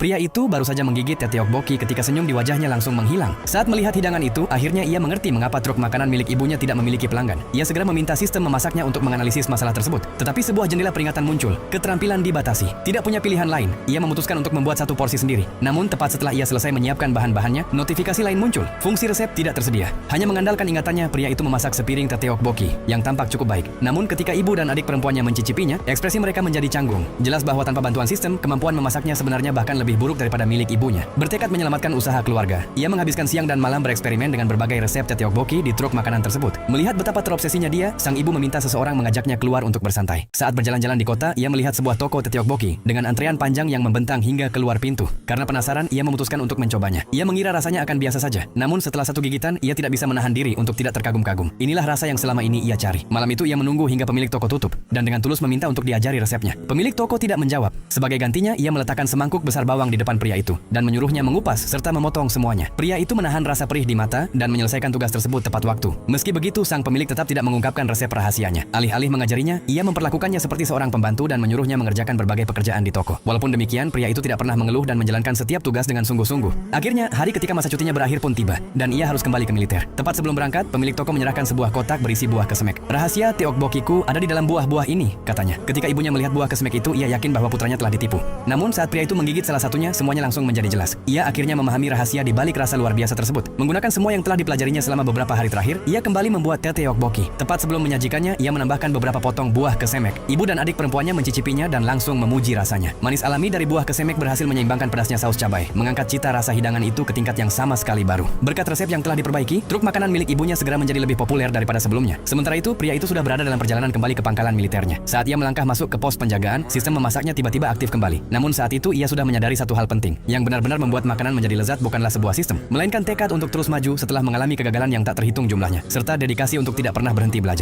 Pria itu baru saja menggigit teh tteokbokki ketika senyum di wajahnya langsung menghilang. Saat melihat hidangan itu, akhirnya ia mengerti mengapa truk makanan milik ibunya tidak memiliki pelanggan. Ia segera meminta sistem memasaknya untuk menganalisis masalah tersebut. Tetapi sebuah jendela peringatan muncul. Keterampilan dibatasi. Tidak punya pilihan lain. Ia memutuskan untuk membuat satu porsi sendiri. Namun tepat setelah ia selesai menyiapkan bahan-bahannya, notifikasi lain muncul. Fungsi resep tidak tersedia. Hanya mengandalkan ingatannya, pria itu memasak sepiring teh tteokbokki yang tampak cukup baik. Namun ketika ibu dan adik perempuannya mencicipinya, ekspresi mereka menjadi canggung. Jelas bahwa tanpa bantuan sistem, kemampuan memasaknya sebenarnya bahkan lebih buruk daripada milik ibunya. Bertekad menyelamatkan usaha keluarga, ia menghabiskan siang dan malam bereksperimen dengan berbagai resep teh tteokbokki di truk makanan tersebut. Melihat betapa terobsesinya dia, sang ibu meminta seseorang mengajaknya keluar untuk bersantai. Saat berjalan-jalan di kota, ia melihat sebuah toko teh tteokbokki dengan antrean panjang yang membentang hingga keluar pintu. Karena penasaran, ia memutuskan untuk mencobanya. Ia mengira rasanya akan biasa saja. Namun setelah satu gigitan, ia tidak bisa menahan diri untuk tidak terkagum-kagum. Inilah rasa yang selama ini ia cari. Malam itu ia menunggu hingga pemilik toko tutup dan dengan tulus meminta untuk diajari resepnya. Pemilik toko tidak menjawab. Sebagai gantinya, ia meletakkan semangkuk besar bawang di depan pria itu dan menyuruhnya mengupas serta memotong semuanya. Pria itu menahan rasa perih di mata dan menyelesaikan tugas tersebut tepat waktu. Meski begitu, sang pemilik tetap tidak mengungkapkan resep rahasianya. Alih-alih mengajarinya, ia memperlakukannya seperti seorang pembantu dan menyuruhnya mengerjakan berbagai pekerjaan di toko. Walaupun demikian, pria itu tidak pernah mengeluh dan menjalankan setiap tugas dengan sungguh-sungguh. Akhirnya, hari ketika masa cutinya berakhir pun tiba dan ia harus kembali ke militer. Tepat sebelum berangkat, pemilik toko menyerahkan sebuah kotak berisi buah kesemek. Rahasia tteokbokkiku ada di dalam buah-buah ini, katanya. Ketika ibunya melihat buah kesemek itu, ia yakin bahwa putranya telah ditipu. Namun saat pria itu menggigit salah satunya, semuanya langsung menjadi jelas. Ia akhirnya memahami rahasia di balik rasa luar biasa tersebut. Menggunakan semua yang telah dipelajarinya selama beberapa hari terakhir, ia kembali membuat teh tteokbokki. Tepat sebelum menyajikannya, ia menambahkan beberapa potong buah kesemek. Ibu dan adik perempuannya mencicipinya dan langsung memuji rasanya. Manis alami dari buah kesemek berhasil menyeimbangkan pedasnya saus cabai, mengangkat cita rasa hidangan itu ke tingkat yang sama sekali baru. Berkat resep yang telah diperbaiki, truk makanan milik ibunya segera menjadi lebih populer daripada sebelumnya. Sementara itu, pria itu sudah berada dalam perjalanan kembali ke pangkalan militernya. Saat ia melangkah masuk ke pos penjagaan, sistem memasaknya tiba-tiba aktif kembali. Namun saat itu ia sudah menyadari satu hal penting, yang benar-benar membuat makanan menjadi lezat bukanlah sebuah sistem, melainkan tekad untuk terus maju setelah mengalami kegagalan yang tak terhitung jumlahnya, serta dedikasi untuk tidak pernah berhenti belajar.